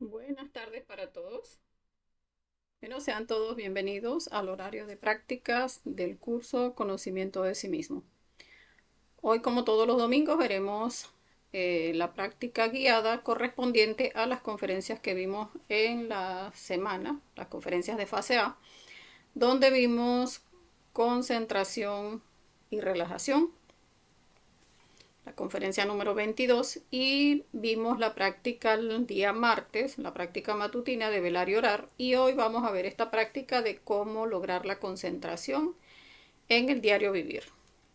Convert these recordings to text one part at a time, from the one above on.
Buenas tardes para todos. Bueno, sean todos bienvenidos al horario de prácticas del curso Conocimiento de sí mismo. Hoy, como todos los domingos, veremos la práctica guiada correspondiente a las conferencias que vimos en la semana, las conferencias de fase A, donde vimos concentración y relajación, la conferencia número 22, y vimos la práctica el día martes, la práctica matutina de velar y orar, y hoy vamos a ver esta práctica de cómo lograr la concentración en el diario vivir.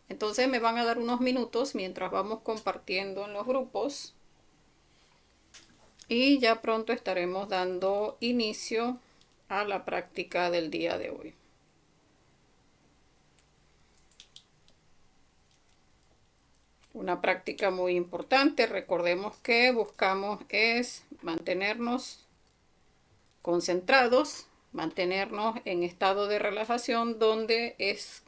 Entonces me van a dar unos minutos mientras vamos compartiendo en los grupos y ya pronto estaremos dando inicio a la práctica del día de hoy. Una práctica muy importante, recordemos que buscamos es mantenernos concentrados, mantenernos en estado de relajación donde es,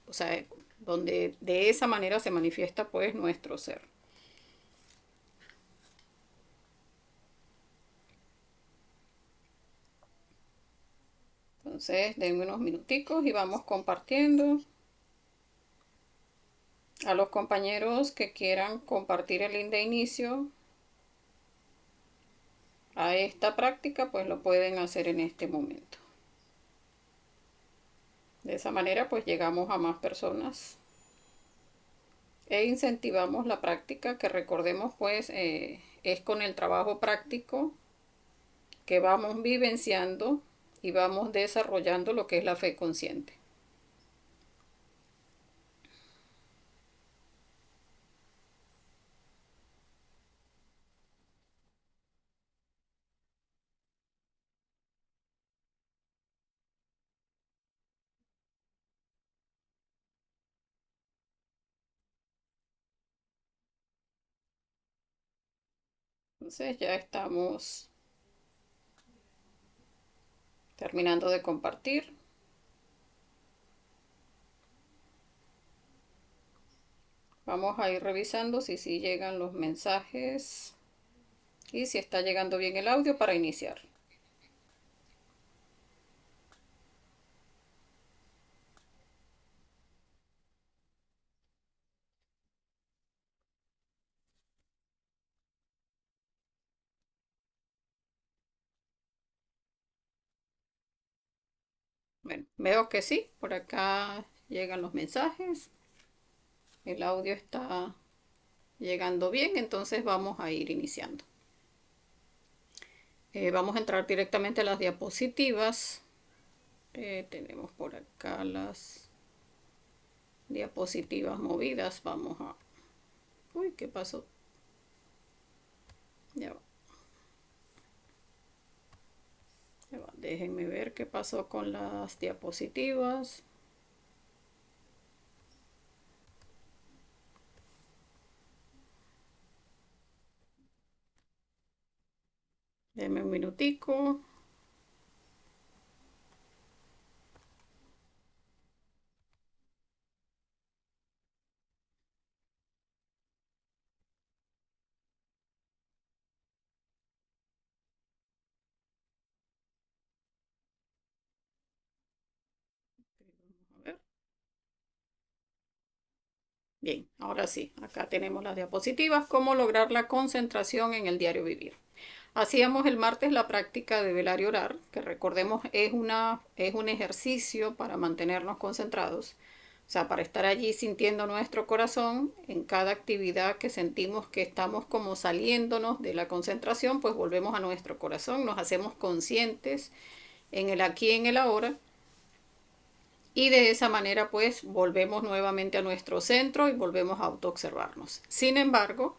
o sea, donde de esa manera se manifiesta pues nuestro ser. Entonces, denme unos minuticos y vamos compartiendo. A los compañeros que quieran compartir el link de inicio a esta práctica, pues lo pueden hacer en este momento. De esa manera, pues llegamos a más personas e incentivamos la práctica, que recordemos pues es con el trabajo práctico que vamos vivenciando y vamos desarrollando lo que es la fe consciente. Entonces ya estamos terminando de compartir. Vamos a ir revisando si llegan los mensajes y si está llegando bien el audio para iniciar. Bueno, veo que sí, por acá llegan los mensajes, el audio está llegando bien, entonces vamos a ir iniciando. Vamos a entrar directamente a las diapositivas. Tenemos por acá las diapositivas movidas. Vamos a... Uy, ¿qué pasó? Ya va. Ya va. Déjenme ver qué pasó con las diapositivas. Denme un minutico. Vamos a ver. Bien, ahora sí, acá tenemos las diapositivas. Cómo lograr la concentración en el diario vivir. Hacíamos el martes la práctica de velar y orar, que recordemos es un ejercicio para mantenernos concentrados, o sea, para estar allí sintiendo nuestro corazón en cada actividad que sentimos que estamos como saliéndonos de la concentración, pues volvemos a nuestro corazón, nos hacemos conscientes en el aquí y en el ahora, y de esa manera pues volvemos nuevamente a nuestro centro y volvemos a autoobservarnos. Sin embargo,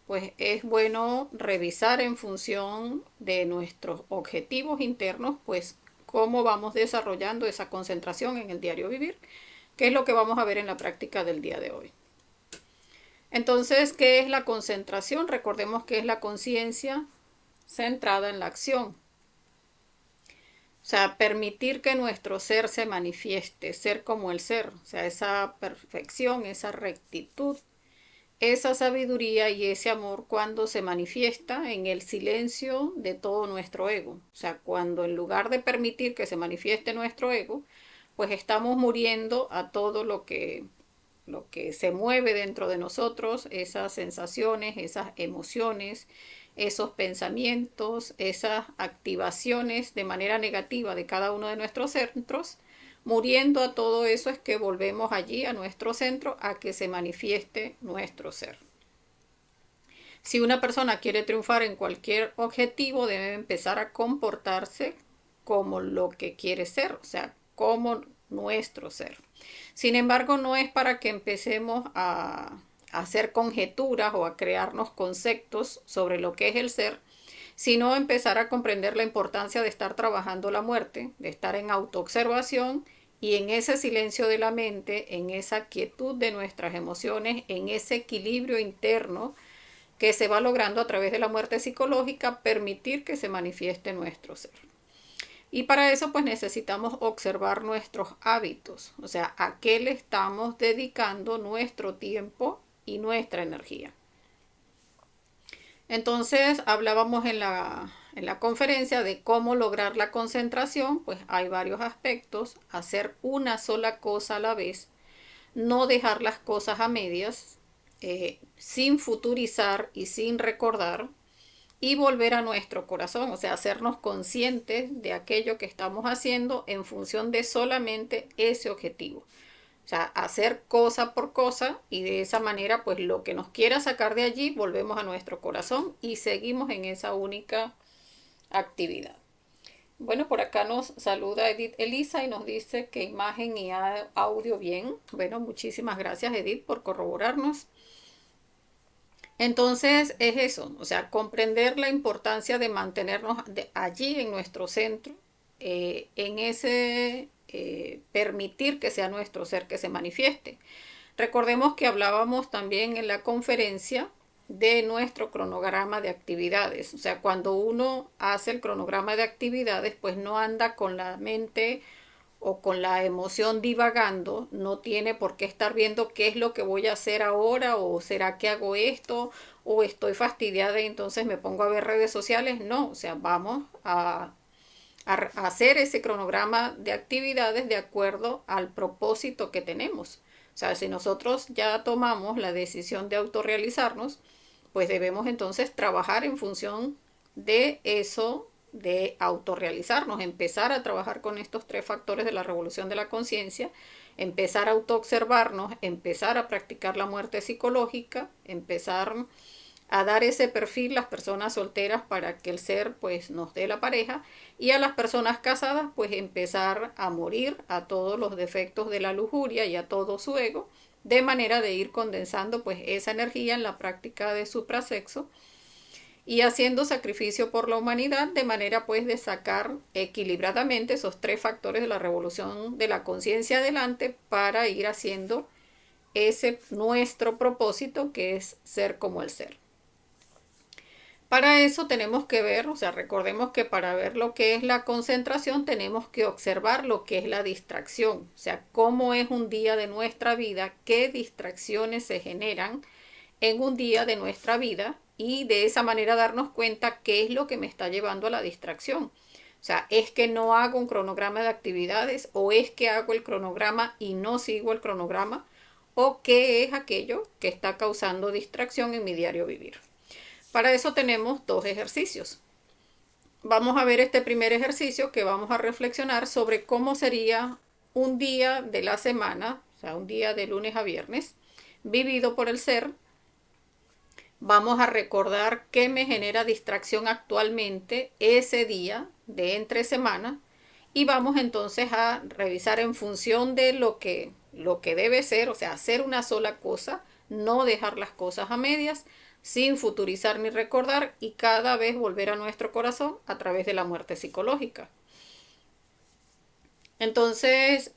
pues es bueno revisar en función de nuestros objetivos internos, pues cómo vamos desarrollando esa concentración en el diario vivir, que es lo que vamos a ver en la práctica del día de hoy. Entonces, ¿qué es la concentración? Recordemos que es la conciencia centrada en la acción. O sea, permitir que nuestro ser se manifieste, ser como el ser, o sea, esa perfección, esa rectitud, esa sabiduría y ese amor cuando se manifiesta en el silencio de todo nuestro ego. O sea, cuando en lugar de permitir que se manifieste nuestro ego, pues estamos muriendo a todo lo que se mueve dentro de nosotros, esas sensaciones, esas emociones, esos pensamientos, esas activaciones de manera negativa de cada uno de nuestros centros. Muriendo a todo eso es que volvemos allí a nuestro centro a que se manifieste nuestro ser. Si una persona quiere triunfar en cualquier objetivo, debe empezar a comportarse como lo que quiere ser, o sea, como nuestro ser. Sin embargo, no es para que empecemos a hacer conjeturas o a crearnos conceptos sobre lo que es el ser, sino empezar a comprender la importancia de estar trabajando la muerte, de estar en autoobservación y en ese silencio de la mente, en esa quietud de nuestras emociones, en ese equilibrio interno que se va logrando a través de la muerte psicológica, permitir que se manifieste nuestro ser. Y para eso pues necesitamos observar nuestros hábitos, o sea, a qué le estamos dedicando nuestro tiempo y nuestra energía. Entonces hablábamos en la conferencia de cómo lograr la concentración, pues hay varios aspectos: hacer una sola cosa a la vez, no dejar las cosas a medias, sin futurizar y sin recordar, y volver a nuestro corazón, o sea, hacernos conscientes de aquello que estamos haciendo en función de solamente ese objetivo. O sea, hacer cosa por cosa, y de esa manera, pues lo que nos quiera sacar de allí, volvemos a nuestro corazón y seguimos en esa única actividad. Bueno, por acá nos saluda Edith Elisa y nos dice que imagen y audio bien. Bueno, muchísimas gracias Edith por corroborarnos. Entonces es eso, o sea, comprender la importancia de mantenernos allí en nuestro centro, en ese permitir que sea nuestro ser que se manifieste. Recordemos que hablábamos también en la conferencia de nuestro cronograma de actividades. O sea, cuando uno hace el cronograma de actividades, pues no anda con la mente o con la emoción divagando, no tiene por qué estar viendo qué es lo que voy a hacer ahora, o será que hago esto, o estoy fastidiada y entonces me pongo a ver redes sociales. No, o sea, vamos a hacer ese cronograma de actividades de acuerdo al propósito que tenemos. O sea, si nosotros ya tomamos la decisión de autorrealizarnos, pues debemos entonces trabajar en función de eso, de autorrealizarnos, empezar a trabajar con estos tres factores de la revolución de la conciencia, empezar a autoobservarnos, empezar a practicar la muerte psicológica, empezar a dar ese perfil las personas solteras para que el ser pues nos dé la pareja, y a las personas casadas pues empezar a morir a todos los defectos de la lujuria y a todo su ego, de manera de ir condensando pues esa energía en la práctica de suprasexo y haciendo sacrificio por la humanidad, de manera pues de sacar equilibradamente esos tres factores de la revolución de la conciencia adelante, para ir haciendo ese nuestro propósito, que es ser como el ser. Para eso tenemos que ver, o sea, recordemos que para ver lo que es la concentración tenemos que observar lo que es la distracción, o sea, cómo es un día de nuestra vida, qué distracciones se generan en un día de nuestra vida, y de esa manera darnos cuenta qué es lo que me está llevando a la distracción. O sea, es que no hago un cronograma de actividades, o es que hago el cronograma y no sigo el cronograma, o qué es aquello que está causando distracción en mi diario vivir. Para eso tenemos dos ejercicios. Vamos a ver este primer ejercicio, que vamos a reflexionar sobre cómo sería un día de la semana, o sea, un día de lunes a viernes, vivido por el ser. Vamos a recordar qué me genera distracción actualmente ese día de entre semana, y vamos entonces a revisar en función de lo que debe ser, o sea, hacer una sola cosa, no dejar las cosas a medias, sin futurizar ni recordar, y cada vez volver a nuestro corazón a través de la muerte psicológica. Entonces,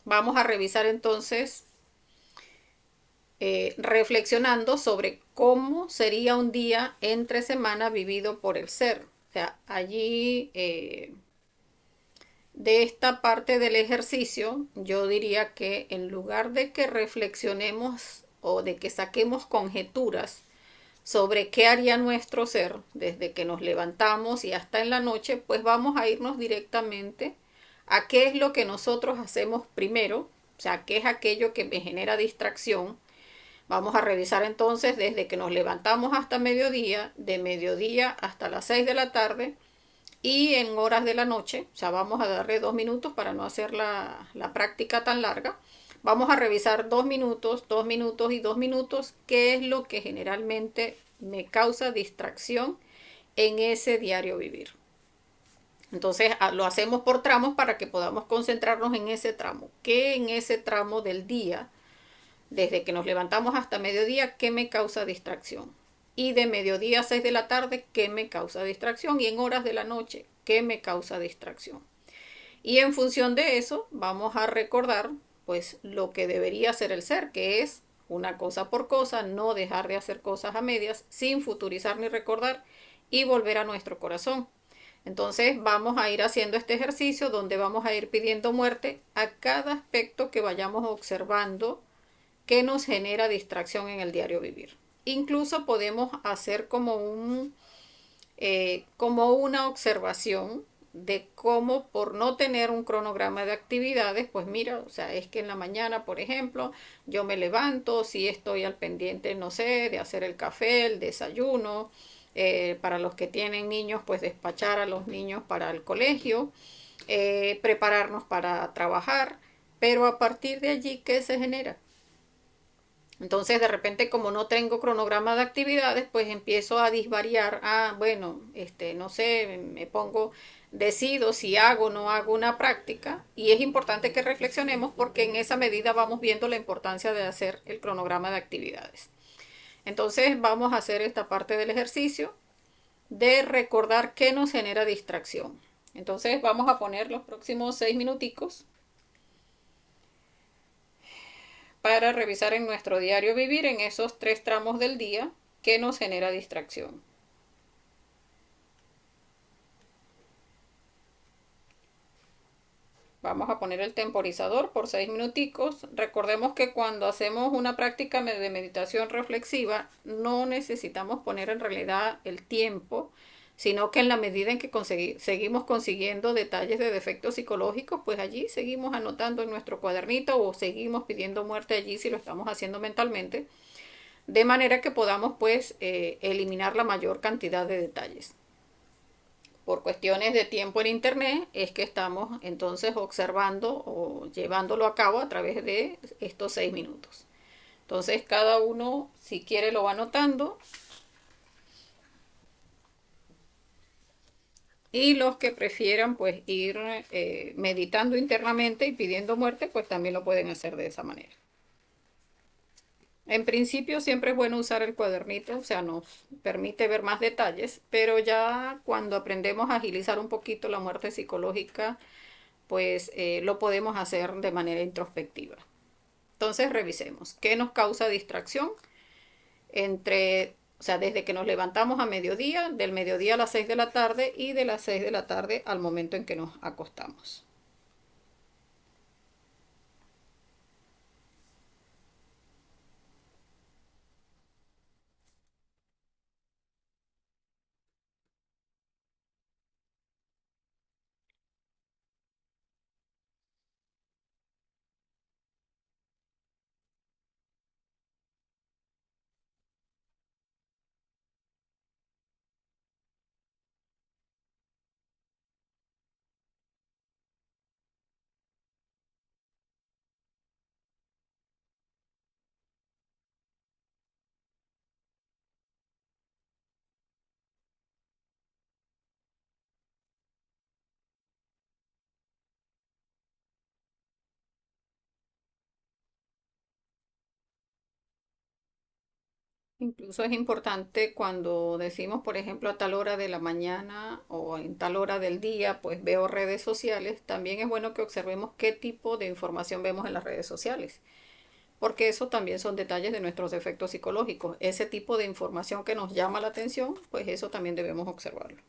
vamos a revisar entonces, reflexionando sobre cómo sería un día entre semana vivido por el ser. O sea, allí, de esta parte del ejercicio, yo diría que en lugar de que reflexionemos o de que saquemos conjeturas sobre qué haría nuestro ser desde que nos levantamos y hasta en la noche, pues vamos a irnos directamente a qué es lo que nosotros hacemos primero, o sea, qué es aquello que me genera distracción. Vamos a revisar entonces desde que nos levantamos hasta mediodía, de mediodía hasta las 6 de la tarde y en horas de la noche, o sea, vamos a darle 2 minutos para no hacer la práctica tan larga. Vamos a revisar 2 minutos, 2 minutos y 2 minutos, qué es lo que generalmente me causa distracción en ese diario vivir. Entonces lo hacemos por tramos para que podamos concentrarnos en ese tramo. ¿Qué en ese tramo del día, desde que nos levantamos hasta mediodía, qué me causa distracción? Y de mediodía a 6 de la tarde, ¿qué me causa distracción? Y en horas de la noche, ¿qué me causa distracción? Y en función de eso, vamos a recordar pues lo que debería ser el ser, que es una cosa por cosa, no dejar de hacer cosas a medias, sin futurizar ni recordar y volver a nuestro corazón. Entonces vamos a ir haciendo este ejercicio donde vamos a ir pidiendo muerte a cada aspecto que vayamos observando que nos genera distracción en el diario vivir. Incluso podemos hacer como una observación de cómo por no tener un cronograma de actividades, pues mira, o sea, es que en la mañana, por ejemplo, yo me levanto, si estoy al pendiente, no sé, de hacer el café, el desayuno, para los que tienen niños, pues despachar a los niños para el colegio, prepararnos para trabajar, pero a partir de allí, ¿qué se genera? Entonces, de repente, como no tengo cronograma de actividades, pues empiezo a disvariar. Ah, bueno, no sé, me pongo, decido si hago o no hago una práctica. Y es importante que reflexionemos porque en esa medida vamos viendo la importancia de hacer el cronograma de actividades. Entonces, vamos a hacer esta parte del ejercicio de recordar qué nos genera distracción. Entonces, vamos a poner los próximos 6 minuticos para revisar en nuestro diario vivir en esos 3 tramos del día que nos genera distracción. Vamos a poner el temporizador por 6 minuticos. Recordemos que cuando hacemos una práctica de meditación reflexiva no necesitamos poner en realidad el tiempo, sino que en la medida en que seguimos consiguiendo detalles de defectos psicológicos, pues allí seguimos anotando en nuestro cuadernito o seguimos pidiendo muerte allí si lo estamos haciendo mentalmente, de manera que podamos pues eliminar la mayor cantidad de detalles. Por cuestiones de tiempo en internet es que estamos entonces observando o llevándolo a cabo a través de estos 6 minutos. Entonces cada uno, si quiere, lo va anotando, y los que prefieran pues ir meditando internamente y pidiendo muerte, pues también lo pueden hacer de esa manera. En principio siempre es bueno usar el cuadernito, o sea, nos permite ver más detalles, pero ya cuando aprendemos a agilizar un poquito la muerte psicológica, pues lo podemos hacer de manera introspectiva. Entonces revisemos qué nos causa distracción o sea, desde que nos levantamos a mediodía, del mediodía a las 6 de la tarde y de las 6 de la tarde al momento en que nos acostamos. Incluso es importante cuando decimos, por ejemplo, a tal hora de la mañana o en tal hora del día, pues veo redes sociales, también es bueno que observemos qué tipo de información vemos en las redes sociales, porque eso también son detalles de nuestros efectos psicológicos. Ese tipo de información que nos llama la atención, pues eso también debemos observarlo.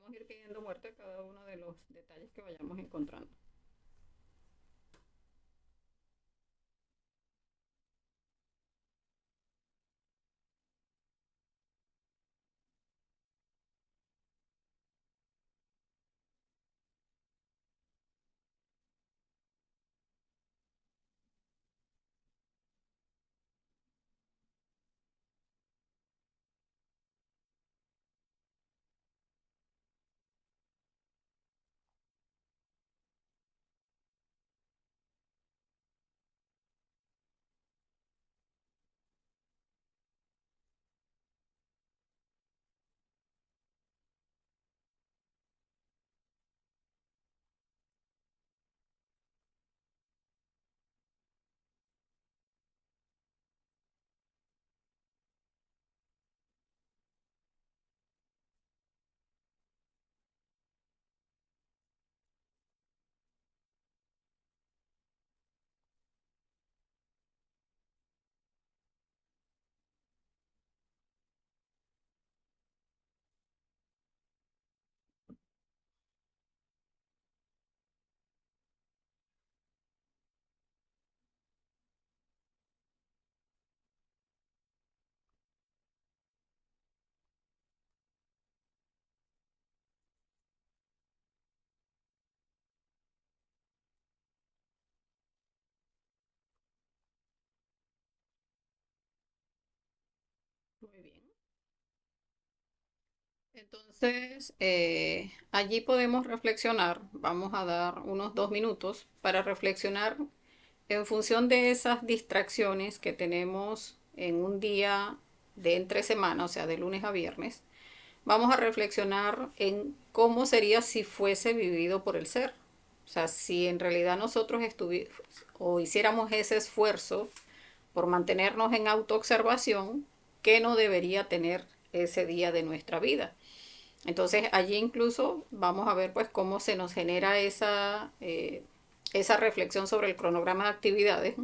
podemos ir pidiendo muerte a cada uno de los detalles que vayamos encontrando. Muy bien. Entonces, allí podemos reflexionar. Vamos a dar unos 2 minutos para reflexionar en función de esas distracciones que tenemos en un día de entre semana, o sea, de lunes a viernes. Vamos a reflexionar en cómo sería si fuese vivido por el ser. O sea, si en realidad nosotros o hiciéramos ese esfuerzo por mantenernos en autoobservación, ¿qué no debería tener ese día de nuestra vida? Entonces allí incluso vamos a ver pues cómo se nos genera esa reflexión sobre el cronograma de actividades,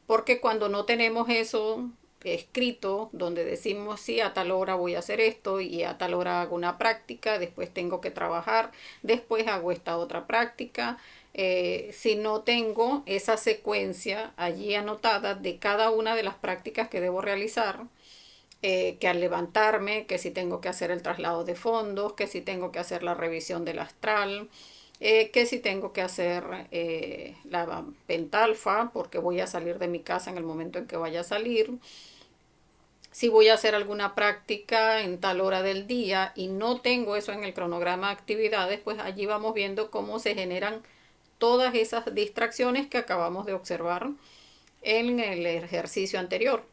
porque cuando no tenemos eso escrito, donde decimos sí, a tal hora voy a hacer esto y a tal hora hago una práctica, después tengo que trabajar, después hago esta otra práctica, si no tengo esa secuencia allí anotada de cada una de las prácticas que debo realizar, que al levantarme, que si tengo que hacer el traslado de fondos, que si tengo que hacer la revisión del astral, que si tengo que hacer la pentalfa, porque voy a salir de mi casa en el momento en que vaya a salir, si voy a hacer alguna práctica en tal hora del día y no tengo eso en el cronograma de actividades, pues allí vamos viendo cómo se generan todas esas distracciones que acabamos de observar en el ejercicio anterior.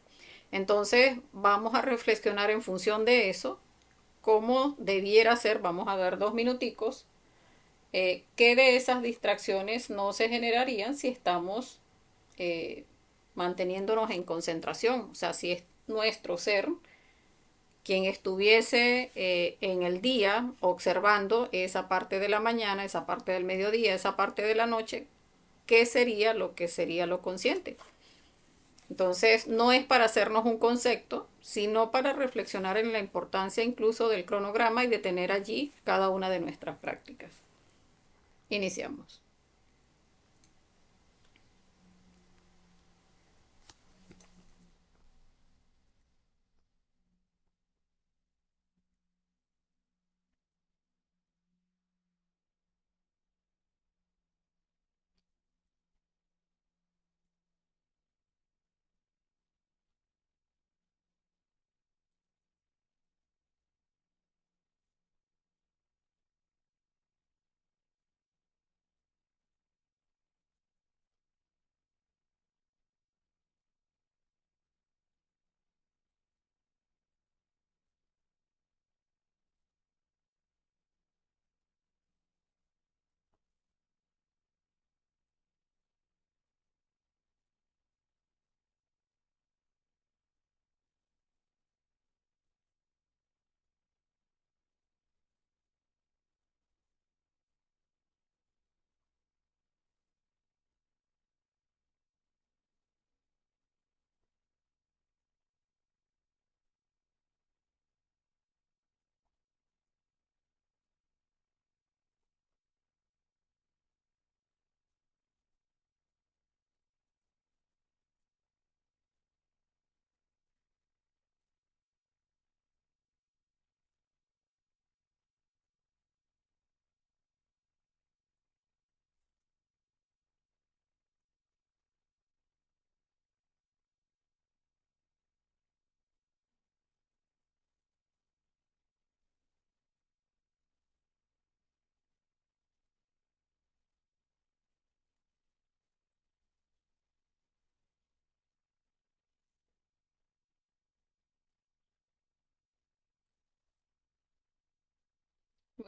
Entonces vamos a reflexionar en función de eso, cómo debiera ser, vamos a dar 2 minuticos, qué de esas distracciones no se generarían si estamos eh, manteniéndonos en concentración. O sea, si es nuestro ser quien estuviese en el día observando esa parte de la mañana, esa parte del mediodía, esa parte de la noche, ¿qué sería lo consciente? Entonces, no es para hacernos un concepto, sino para reflexionar en la importancia incluso del cronograma y de tener allí cada una de nuestras prácticas. Iniciamos.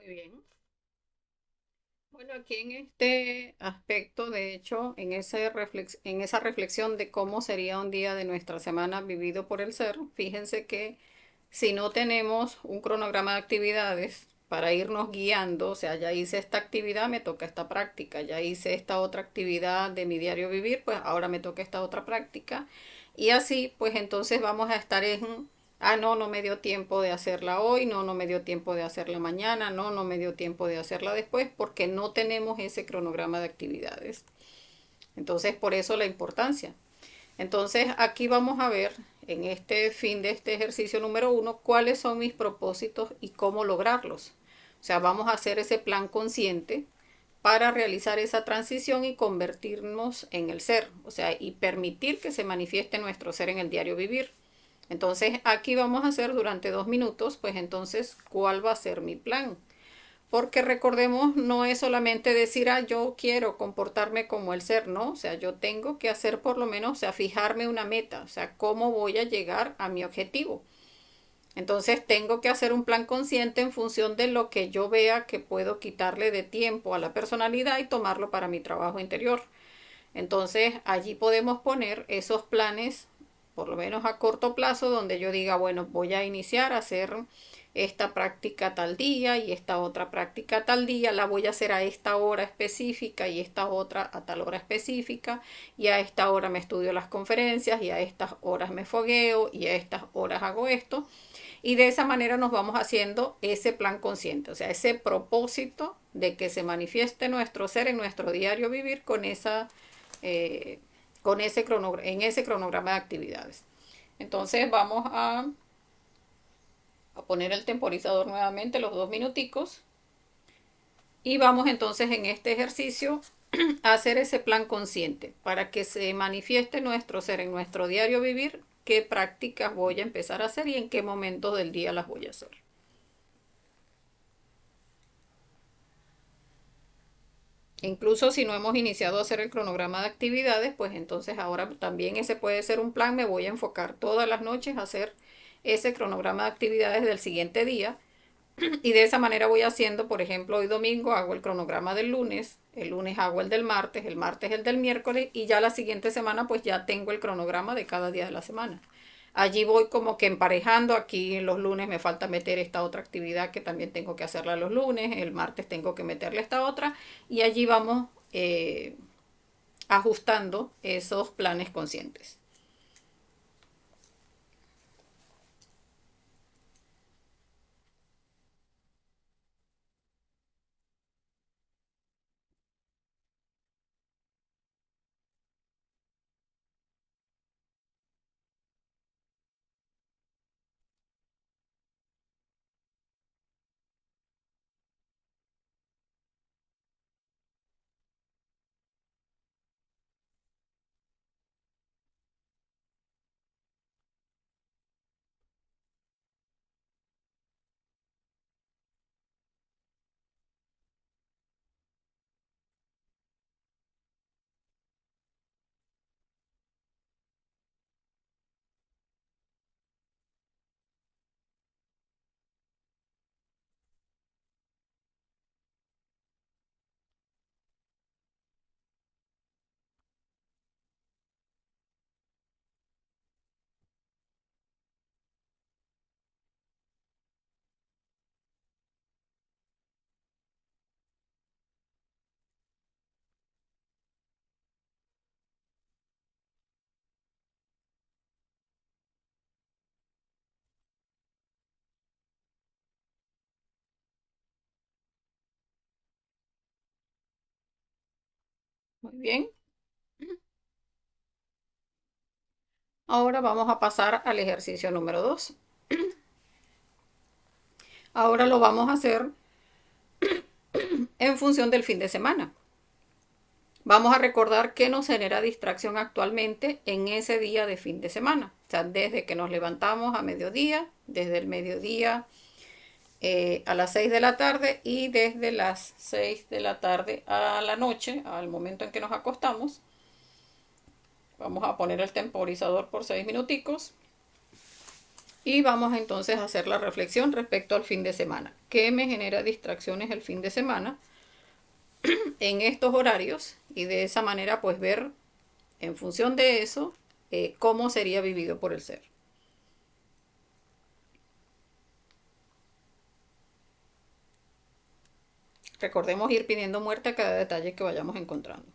Muy bien. Bueno, aquí en este aspecto, de hecho, en esa reflexión de cómo sería un día de nuestra semana vivido por el ser, fíjense que si no tenemos un cronograma de actividades para irnos guiando, o sea, ya hice esta actividad, me toca esta práctica, ya hice esta otra actividad de mi diario vivir, pues ahora me toca esta otra práctica. Y así, pues entonces vamos a estar en, ah, no, no me dio tiempo de hacerla hoy, no, no me dio tiempo de hacerla mañana, no, no me dio tiempo de hacerla después, porque no tenemos ese cronograma de actividades. Entonces, por eso la importancia. Entonces, aquí vamos a ver en este fin de este ejercicio número uno cuáles son mis propósitos y cómo lograrlos. O sea, vamos a hacer ese plan consciente para realizar esa transición y convertirnos en el ser, o sea, y permitir que se manifieste nuestro ser en el diario vivir. Entonces, aquí vamos a hacer durante 2 minutos, pues entonces, ¿cuál va a ser mi plan? Porque recordemos, no es solamente decir, ah, yo quiero comportarme como el ser, ¿no? O sea, yo tengo que hacer por lo menos, o sea, fijarme una meta, o sea, cómo voy a llegar a mi objetivo. Entonces tengo que hacer un plan consciente en función de lo que yo vea que puedo quitarle de tiempo a la personalidad y tomarlo para mi trabajo interior. Entonces allí podemos poner esos planes, por lo menos a corto plazo, donde yo diga, bueno, voy a iniciar a hacer esta práctica tal día y esta otra práctica tal día, la voy a hacer a esta hora específica y esta otra a tal hora específica, y a esta hora me estudio las conferencias y a estas horas me fogueo y a estas horas hago esto. Y de esa manera nos vamos haciendo ese plan consciente, o sea, ese propósito de que se manifieste nuestro ser en nuestro diario vivir eh, en ese cronograma de actividades. Entonces vamos a poner el temporizador nuevamente los 2 minuticos y vamos entonces en este ejercicio a hacer ese plan consciente para que se manifieste nuestro ser en nuestro diario vivir, qué prácticas voy a empezar a hacer y en qué momentos del día las voy a hacer. Incluso si no hemos iniciado a hacer el cronograma de actividades, pues entonces ahora también ese puede ser un plan. Me voy a enfocar todas las noches a hacer ese cronograma de actividades del siguiente día. Y de esa manera voy haciendo, por ejemplo, hoy domingo hago el cronograma del lunes, el lunes hago el martes el del miércoles y ya la siguiente semana pues ya tengo el cronograma de cada día de la semana. Allí voy como que emparejando, aquí los lunes me falta meter esta otra actividad que también tengo que hacerla los lunes, el martes tengo que meterle esta otra y allí vamos ajustando esos planes conscientes. Muy bien. Ahora vamos a pasar al ejercicio número 2. Ahora lo vamos a hacer en función del fin de semana. Vamos a recordar qué nos genera distracción actualmente en ese día de fin de semana. O sea, desde que nos levantamos a mediodía, desde el mediodía a las 6 de la tarde y desde las 6 de la tarde a la noche, al momento en que nos acostamos. Vamos a poner el temporizador por 6 minuticos. Y vamos entonces a hacer la reflexión respecto al fin de semana. ¿Qué me genera distracciones el fin de semana en estos horarios? Y de esa manera pues ver en función de eso cómo sería vivido por el ser. Recordemos ir pidiendo muerte a cada detalle que vayamos encontrando.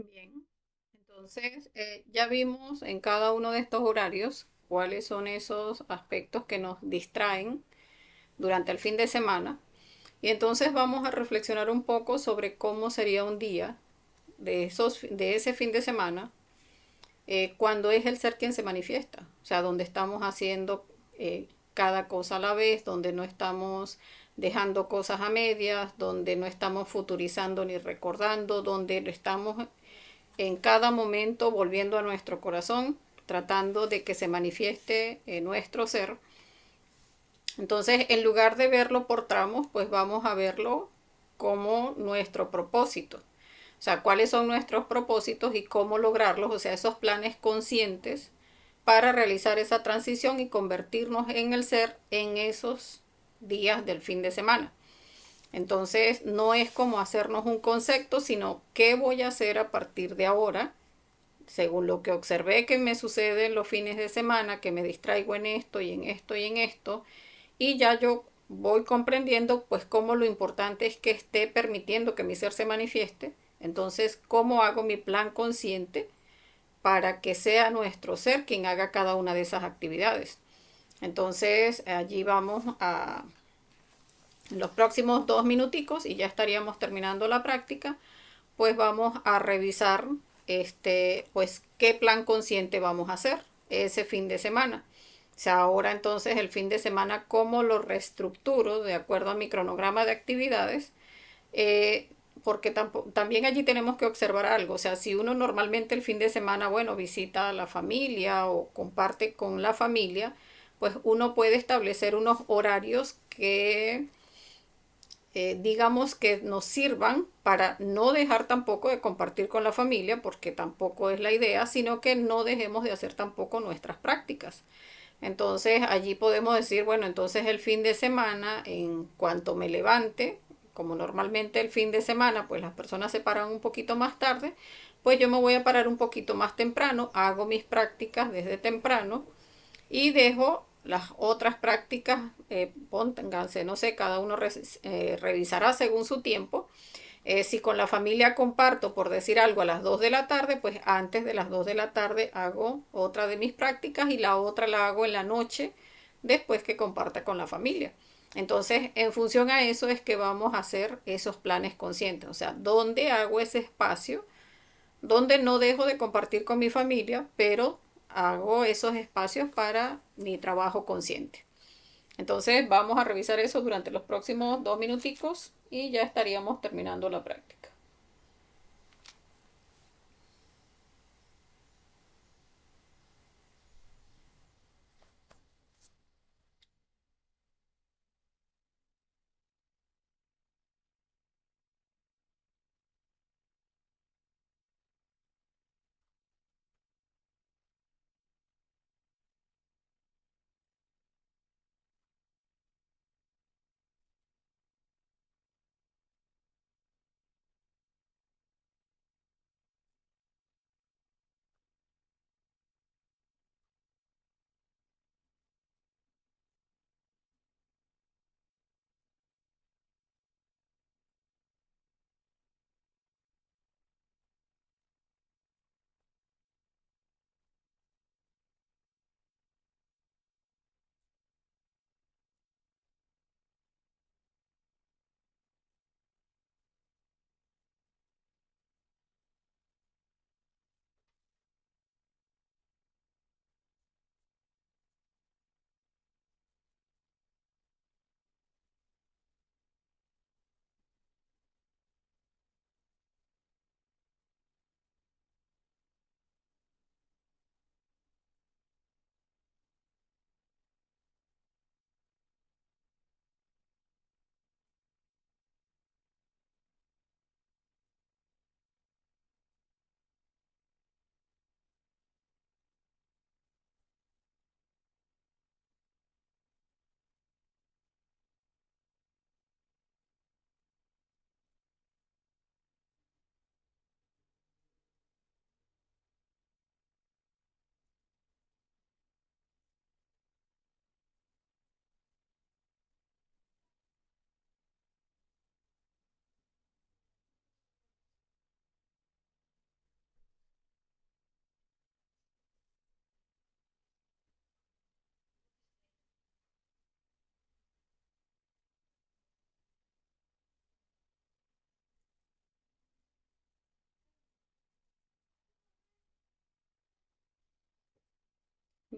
Bien, entonces ya vimos en cada uno de estos horarios cuáles son esos aspectos que nos distraen durante el fin de semana. Y entonces vamos a reflexionar un poco sobre cómo sería un día de ese fin de semana cuando es el ser quien se manifiesta. O sea, donde estamos haciendo cada cosa a la vez, donde no estamos dejando cosas a medias, donde no estamos futurizando ni recordando, donde estamos en cada momento volviendo a nuestro corazón, tratando de que se manifieste nuestro ser. Entonces, en lugar de verlo por tramos, pues vamos a verlo como nuestro propósito. O sea, cuáles son nuestros propósitos y cómo lograrlos, o sea, esos planes conscientes para realizar esa transición y convertirnos en el ser en esos días del fin de semana. Entonces, no es como hacernos un concepto, sino qué voy a hacer a partir de ahora según lo que observé que me sucede en los fines de semana, que me distraigo en esto y en esto y en esto, y ya yo voy comprendiendo pues cómo lo importante es que esté permitiendo que mi ser se manifieste, entonces cómo hago mi plan consciente para que sea nuestro ser quien haga cada una de esas actividades. Entonces allí vamos a los próximos 2 minuticos y ya estaríamos terminando la práctica, pues vamos a revisar pues qué plan consciente vamos a hacer ese fin de semana. O sea, ahora entonces el fin de semana, cómo lo reestructuro de acuerdo a mi cronograma de actividades, eh, porque también allí tenemos que observar algo. O sea, si uno normalmente el fin de semana, bueno, visita a la familia o comparte con la familia, pues uno puede establecer unos horarios que digamos que nos sirvan para no dejar tampoco de compartir con la familia, porque tampoco es la idea, sino que no dejemos de hacer tampoco nuestras prácticas. Entonces allí podemos decir, bueno, entonces el fin de semana, en cuanto me levante, como normalmente el fin de semana, pues las personas se paran un poquito más tarde, pues yo me voy a parar un poquito más temprano, hago mis prácticas desde temprano y dejo las otras prácticas, pónganse, no sé, cada uno revisará según su tiempo. Si con la familia comparto, por decir algo, a las 2 de la tarde, pues antes de las 2 de la tarde hago otra de mis prácticas y la otra la hago en la noche después que comparta con la familia. Entonces, en función a eso es que vamos a hacer esos planes conscientes, o sea, dónde hago ese espacio donde no dejo de compartir con mi familia, pero hago esos espacios para mi trabajo consciente. Entonces vamos a revisar eso durante los próximos 2 minuticos y ya estaríamos terminando la práctica.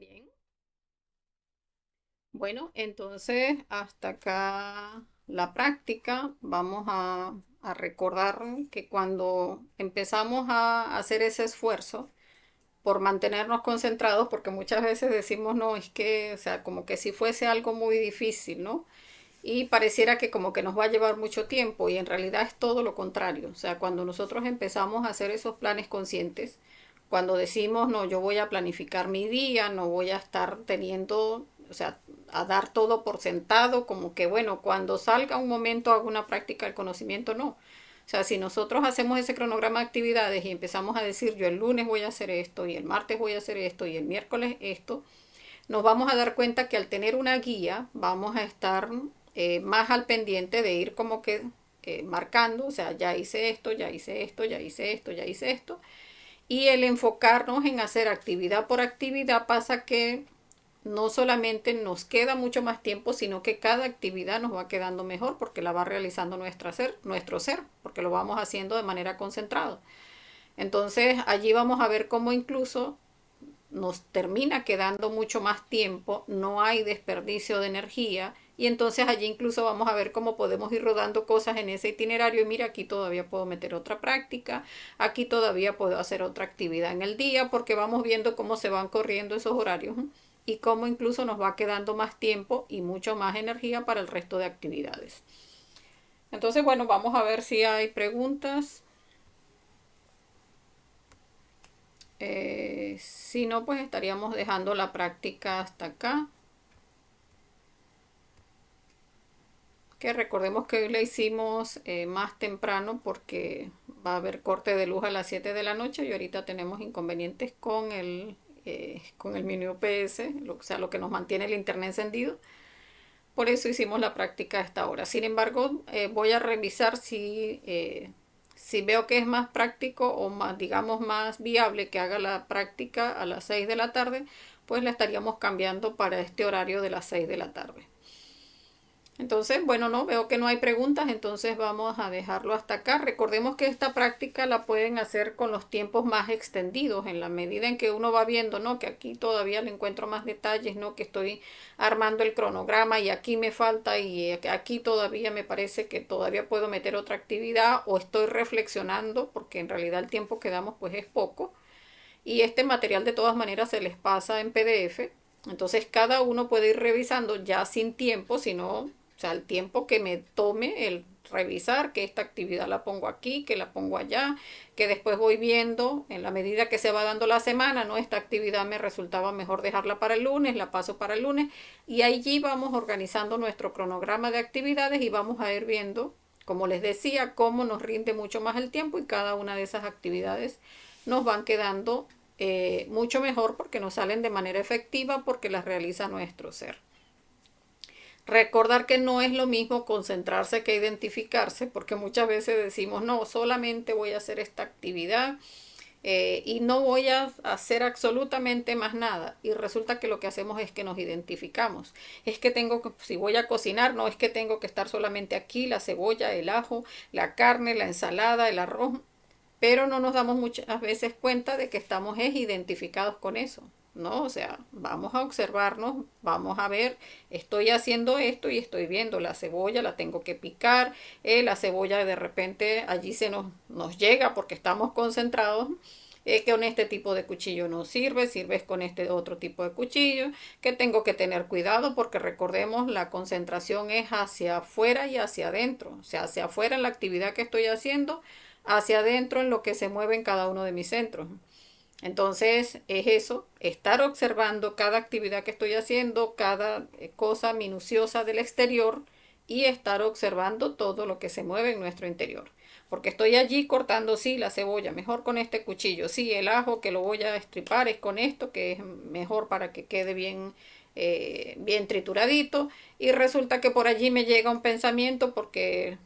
también. Bueno, entonces hasta acá la práctica. Vamos a recordar que cuando empezamos a hacer ese esfuerzo por mantenernos concentrados, porque muchas veces decimos, no, es que, o sea, como que si fuese algo muy difícil, ¿no? Y pareciera que como que nos va a llevar mucho tiempo y en realidad es todo lo contrario. O sea, cuando nosotros empezamos a hacer esos planes conscientes, cuando decimos, no, yo voy a planificar mi día, no voy a estar teniendo, o sea, a dar todo por sentado, como que, bueno, cuando salga un momento hago una práctica del conocimiento, no. O sea, si nosotros hacemos ese cronograma de actividades y empezamos a decir, yo el lunes voy a hacer esto, y el martes voy a hacer esto, y el miércoles esto, nos vamos a dar cuenta que al tener una guía vamos a estar más al pendiente de ir como que marcando, o sea, ya hice esto, ya hice esto, ya hice esto, ya hice esto. Y el enfocarnos en hacer actividad por actividad pasa que no solamente nos queda mucho más tiempo, sino que cada actividad nos va quedando mejor porque la va realizando nuestro ser, porque lo vamos haciendo de manera concentrada. Entonces allí vamos a ver cómo incluso nos termina quedando mucho más tiempo, no hay desperdicio de energía y entonces allí incluso vamos a ver cómo podemos ir rodando cosas en ese itinerario y mira, aquí todavía puedo meter otra práctica, aquí todavía puedo hacer otra actividad en el día porque vamos viendo cómo se van corriendo esos horarios y cómo incluso nos va quedando más tiempo y mucho más energía para el resto de actividades. Entonces, bueno, vamos a ver si hay preguntas. Si no, pues estaríamos dejando la práctica hasta acá. Que recordemos que hoy la hicimos más temprano porque va a haber corte de luz a las 7 de la noche y ahorita tenemos inconvenientes con el mini UPS, o sea, lo que nos mantiene el internet encendido. Por eso hicimos la práctica a esta hora. Sin embargo, voy a revisar si veo que es más práctico o más, digamos, más viable que haga la práctica a las 6 de la tarde, pues la estaríamos cambiando para este horario de las 6 de la tarde. Entonces, bueno, no, veo que no hay preguntas, entonces vamos a dejarlo hasta acá. Recordemos que esta práctica la pueden hacer con los tiempos más extendidos, en la medida en que uno va viendo, ¿no? Que aquí todavía le encuentro más detalles, ¿no? Que estoy armando el cronograma y aquí me falta y aquí todavía me parece que todavía puedo meter otra actividad o estoy reflexionando, porque en realidad el tiempo que damos pues es poco. Y este material de todas maneras se les pasa en PDF. Entonces cada uno puede ir revisando ya sin tiempo, sino, o sea, el tiempo que me tome el revisar, que esta actividad la pongo aquí, que la pongo allá, que después voy viendo en la medida que se va dando la semana, ¿no? Esta actividad me resultaba mejor dejarla para el lunes, la paso para el lunes y allí vamos organizando nuestro cronograma de actividades y vamos a ir viendo, como les decía, cómo nos rinde mucho más el tiempo y cada una de esas actividades nos van quedando mucho mejor porque nos salen de manera efectiva porque las realiza nuestro ser. Recordar que no es lo mismo concentrarse que identificarse, porque muchas veces decimos, no, solamente voy a hacer esta actividad y no voy a hacer absolutamente más nada. Y resulta que lo que hacemos es que nos identificamos. Es que tengo que, si voy a cocinar, no es que tengo que estar solamente aquí, la cebolla, el ajo, la carne, la ensalada, el arroz, pero no nos damos muchas veces cuenta de que estamos identificados con eso, ¿no? O sea, vamos a observarnos, vamos a ver, estoy haciendo esto y estoy viendo la cebolla, la tengo que picar, la cebolla de repente allí nos llega porque estamos concentrados. Que con este tipo de cuchillo no sirve, sirves con este otro tipo de cuchillo, que tengo que tener cuidado porque recordemos la concentración es hacia afuera y hacia adentro, o sea, hacia afuera en la actividad que estoy haciendo, hacia adentro en lo que se mueve en cada uno de mis centros. Entonces es eso, estar observando cada actividad que estoy haciendo, cada cosa minuciosa del exterior y estar observando todo lo que se mueve en nuestro interior. Porque estoy allí cortando, sí, la cebolla, mejor con este cuchillo, sí, el ajo que lo voy a estripar es con esto, que es mejor para que quede bien trituradito. Y resulta que por allí me llega un pensamiento porque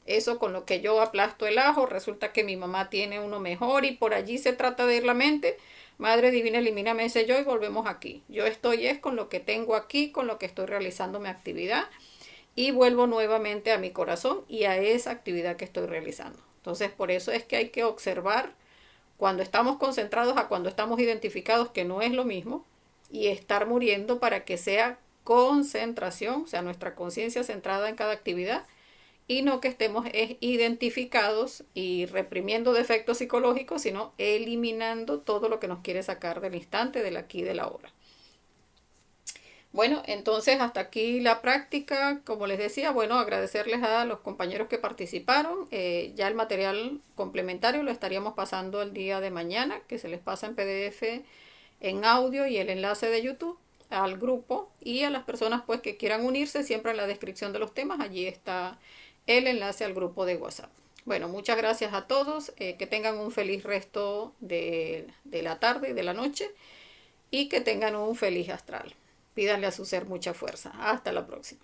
eso con lo que yo aplasto el ajo, resulta que mi mamá tiene uno mejor y por allí se trata de ir la mente. Madre divina, elimíname ese yo y volvemos aquí. Yo estoy es con lo que tengo aquí, con lo que estoy realizando mi actividad y vuelvo nuevamente a mi corazón y a esa actividad que estoy realizando. Entonces, por eso es que hay que observar cuando estamos concentrados a cuando estamos identificados, que no es lo mismo, y estar muriendo para que sea concentración, o sea, nuestra conciencia centrada en cada actividad, y no que estemos identificados y reprimiendo defectos psicológicos, sino eliminando todo lo que nos quiere sacar del instante, del aquí y del ahora. Bueno, entonces hasta aquí la práctica. Como les decía, bueno, agradecerles a los compañeros que participaron. Ya el material complementario lo estaríamos pasando el día de mañana, que se les pasa en PDF, en audio y el enlace de YouTube al grupo, y a las personas pues que quieran unirse, siempre en la descripción de los temas allí está el enlace al grupo de WhatsApp. Bueno, muchas gracias a todos, que tengan un feliz resto de la tarde y de la noche, y que tengan un feliz astral. Pídanle a su ser mucha fuerza. Hasta la próxima.